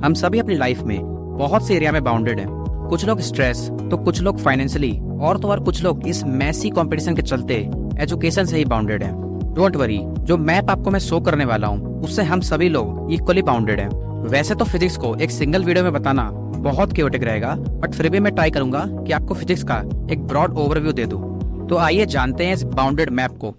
हम सभी अपनी लाइफ में बहुत से एरिया में बाउंडेड हैं। कुछ लोग स्ट्रेस, तो कुछ लोग फाइनेंशियली, और कुछ लोग इस मैसी कंपटीशन के चलते एजुकेशन से ही बाउंडेड हैं। डोंट वरी, जो मैप आपको मैं शो करने वाला हूँ उससे हम सभी लोग इक्वली बाउंडेड हैं। वैसे तो फिजिक्स को एक सिंगल वीडियो में बताना बहुत क्योटिक रहेगा, बट फिर भी मैं ट्राई करूंगा कि आपको फिजिक्स का एक ब्रॉड ओवरव्यू दे दूं। तो आइए जानते हैं इस बाउंडेड मैप को।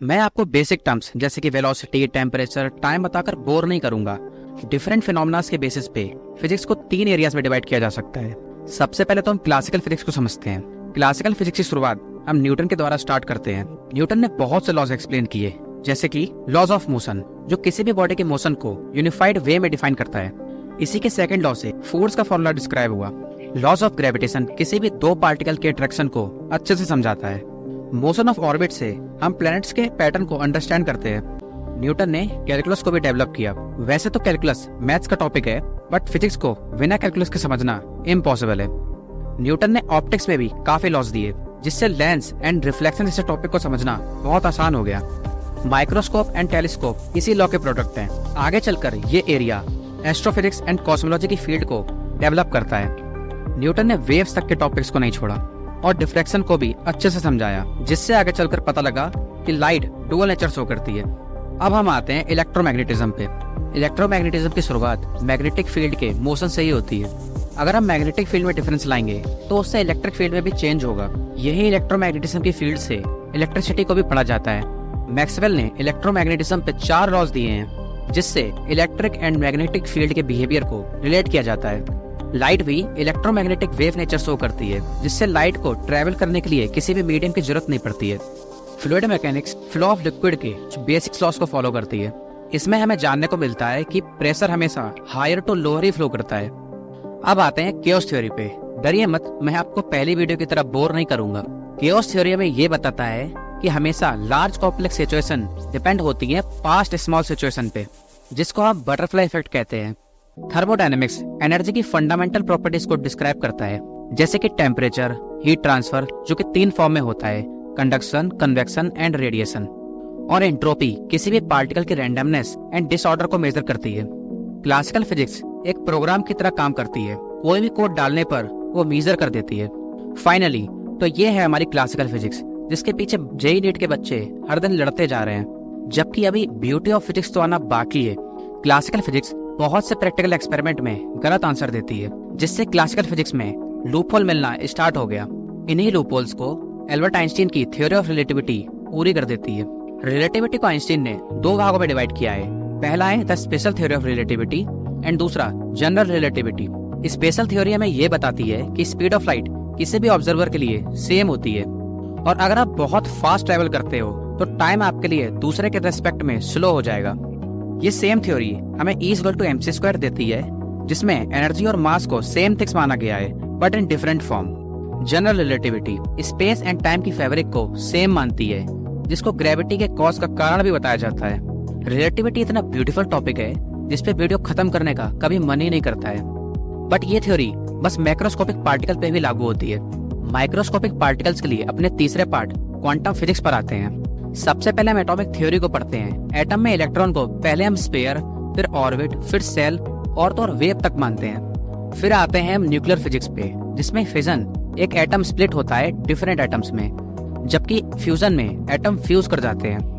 मैं आपको बेसिक टर्म्स जैसे कि वेलोसिटी, टेम्परेचर, टाइम बताकर बोर नहीं करूंगा। डिफरेंट फिनोमेनास के बेसिस पे फिजिक्स को 3 एरियाज में डिवाइड किया जा सकता है। सबसे पहले तो हम क्लासिकल फिजिक्स को समझते हैं। क्लासिकल फिजिक्स की शुरुआत हम न्यूटन के द्वारा स्टार्ट करते हैं। न्यूटन ने बहुत से लॉज एक्सप्लेन किए, जैसे कि लॉज ऑफ मोशन, जो किसी भी बॉडी के मोशन को यूनिफाइड वे में डिफाइन करता है। इसी के सेकंड लॉ से फोर्स का फॉर्मूला डिस्क्राइब हुआ। लॉज ऑफ ग्रेविटेशन किसी भी 2 पार्टिकल के अट्रैक्शन को अच्छे से समझाता है। मोशन ऑफ ऑर्बिट से हम प्लैनेट्स के पैटर्न को अंडरस्टैंड करते हैं। न्यूटन ने कैलकुलस को भी डेवलप किया। वैसे तो कैलकुलस मैथ्स का टॉपिक है, बट फिजिक्स को बिना कैलकुलस के समझना इम्पॉसिबल है। न्यूटन ने ऑप्टिक्स में भी काफी लॉज दिए, जिससे लेंस एंड रिफ्लेक्शन जैसे टॉपिक को समझना बहुत आसान हो गया। माइक्रोस्कोप एंड टेलीस्कोप इसी लॉ के प्रोडक्ट हैं। आगे चलकर ये एरिया एस्ट्रोफिजिक्स एंड कॉस्मोलॉजी की फील्ड को डेवलप करता है। न्यूटन ने वेव्स तक के टॉपिक्स को नहीं छोड़ा और डिफ्रैक्शन को भी अच्छे से समझाया, जिससे आगे चलकर पता लगा कि लाइट डुअल नेचर शो करती है। अब हम आते हैं इलेक्ट्रोमैग्नेटिज्म पे। इलेक्ट्रोमैग्नेटिज्म की शुरुआत मैग्नेटिक फील्ड के मोशन से ही होती है। अगर हम मैग्नेटिक फील्ड में डिफरेंस लाएंगे तो उससे इलेक्ट्रिक फील्ड में भी चेंज होगा। यही इलेक्ट्रोमैग्नेटिज्म की फील्ड से इलेक्ट्रिसिटी को भी पढ़ा जाता है। मैक्सवेल ने इलेक्ट्रोमैग्नेटिज्म पे 4 लॉज दिए हैं, जिससे इलेक्ट्रिक एंड मैग्नेटिक फील्ड के बिहेवियर को रिलेट किया जाता है। लाइट भी इलेक्ट्रोमैग्नेटिक वेव नेचर शो करती है, जिससे लाइट को ट्रैवल करने के लिए किसी भी मीडियम की जरूरत नहीं पड़ती है। Fluid mechanics flow of liquid के बेसिक लॉस को फॉलो करती है। इसमें हमें जानने को मिलता है कि प्रेशर हमेशा हायर टू लोअर ही फ्लो करता है। अब आते हैं केओस थ्योरी पे। डरिए मत, मैं आपको पहली वीडियो की तरह बोर नहीं करूंगा। केओस थ्योरी में ये बताता है कि हमेशा लार्ज कॉम्प्लेक्स सिचुएशन डिपेंड होती है पास्ट स्मॉल सिचुएशन पे, जिसको आप बटरफ्लाई इफेक्ट कहते हैं। थर्मोडायनेमिक्स एनर्जी की फंडामेंटल प्रॉपर्टीज को डिस्क्राइब करता है, जैसे कि टेम्परेचर, हीट ट्रांसफर, जो कि 3 फॉर्म में होता है, कंडक्शन, कन्वेक्शन एंड रेडिएशन। और एंट्रोपी किसी भी पार्टिकल की रैंडमनेस एंड डिसऑर्डर को मेजर करती है। क्लासिकल फिजिक्स एक प्रोग्राम की तरह काम करती है। कोई भी कोड डालने पर वो मेजर कर देती है। फाइनली तो ये है हमारी क्लासिकल फिजिक्स, जिसके पीछे जेईई नीट के बच्चे हर दिन लड़ते जा रहे हैं, जबकि अभी ब्यूटी ऑफ फिजिक्स तो आना बाकी है। क्लासिकल फिजिक्स बहुत से प्रैक्टिकल एक्सपेरिमेंट में गलत आंसर देती है, जिससे क्लासिकल फिजिक्स में लूपहोल मिलना स्टार्ट हो गया। इन्हीं लूपहोल्स को एल्बर्ट आइंस्टीन की थ्योरी ऑफ रिलेटिविटी पूरी कर देती है। रिलेटिविटी को आइंस्टीन ने 2 भागों में डिवाइड किया है। पहला है the special theory of relativity and दूसरा जनरल रिलेटिविटी। स्पेशल थ्योरी हमें ये बताती है कि स्पीड ऑफ लाइट किसी भी ऑब्जर्वर के लिए सेम होती है, और अगर आप बहुत फास्ट ट्रेवल करते हो तो टाइम आपके लिए दूसरे के रेस्पेक्ट में स्लो हो जाएगा। ये सेम थ्योरी हमें E=mc² देती है, जिसमें एनर्जी और मास को सेम थिंग्स माना गया है, but in different form. General relativity space and time की फैब्रिक को सेम मानती है, जिसको ग्रेविटी के कॉज का कारण भी बताया जाता है। रिलेटिविटी इतना ब्यूटीफुल टॉपिक है जिसपे वीडियो खत्म करने का कभी मन ही नहीं करता है। बट ये थ्योरी बस मैक्रोस्कोपिक पार्टिकल पे भी लागू होती है। माइक्रोस्कोपिक पार्टिकल्स के लिए अपने तीसरे पार्ट क्वांटम फिजिक्स पर आते हैं। सबसे पहले हम एटॉमिक थ्योरी को पढ़ते हैं। एटम में इलेक्ट्रॉन को पहले हम स्फीयर, फिर ऑर्बिट, फिर सेल और तो और वेव तक मानते हैं। फिर आते हैं हम न्यूक्लियर फिजिक्स पे, जिसमें फिजन एक एटम स्प्लिट होता है डिफरेंट एटम्स में, जबकि फ्यूजन में एटम फ्यूज कर जाते हैं।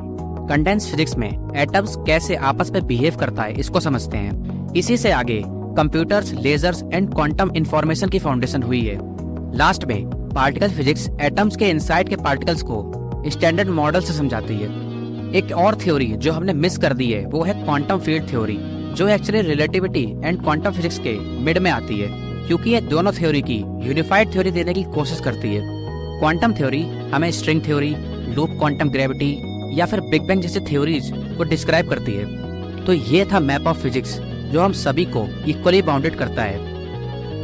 कंडेंस फिजिक्स में एटम्स कैसे आपस में बिहेव करता है इसको समझते हैं। इसी से आगे computers, lasers and quantum information की फाउंडेशन हुई है। लास्ट में पार्टिकल फिजिक्स एटम्स के इनसाइड के पार्टिकल्स को स्टैंडर्ड मॉडल से समझाती है। एक और थ्योरी जो हमने मिस कर दी है वो है क्वांटम फील्ड थ्योरी, जो actually relativity and quantum physics के मिड में आती है, क्योंकि ये दोनों थ्योरी की यूनिफाइड थ्योरी देने की कोशिश करती है। क्वांटम थ्योरी हमें string theory, loop quantum gravity या फिर बिग बैंग जैसी थ्योरीज को डिस्क्राइब करती है। तो ये था मैप ऑफ फिजिक्स, जो हम सभी को इक्वली बाउंडेड करता है।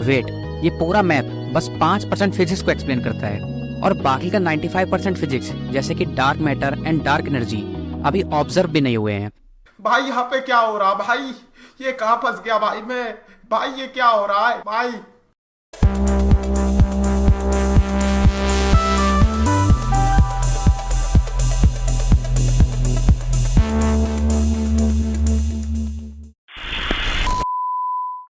वेट, ये पूरा मैप बस 5% फिजिक्स को एक्सप्लेन करता है, और बाकी का 95% फिजिक्स जैसे कि dark matter and dark energy अभी ऑब्जर्व भी नहीं हुए हैं। भाई यहाँ पे क्या हो रहा भाई, ये कहाँ फंस गया भाई मैं। भाई ये क्या हो रहा है भाई।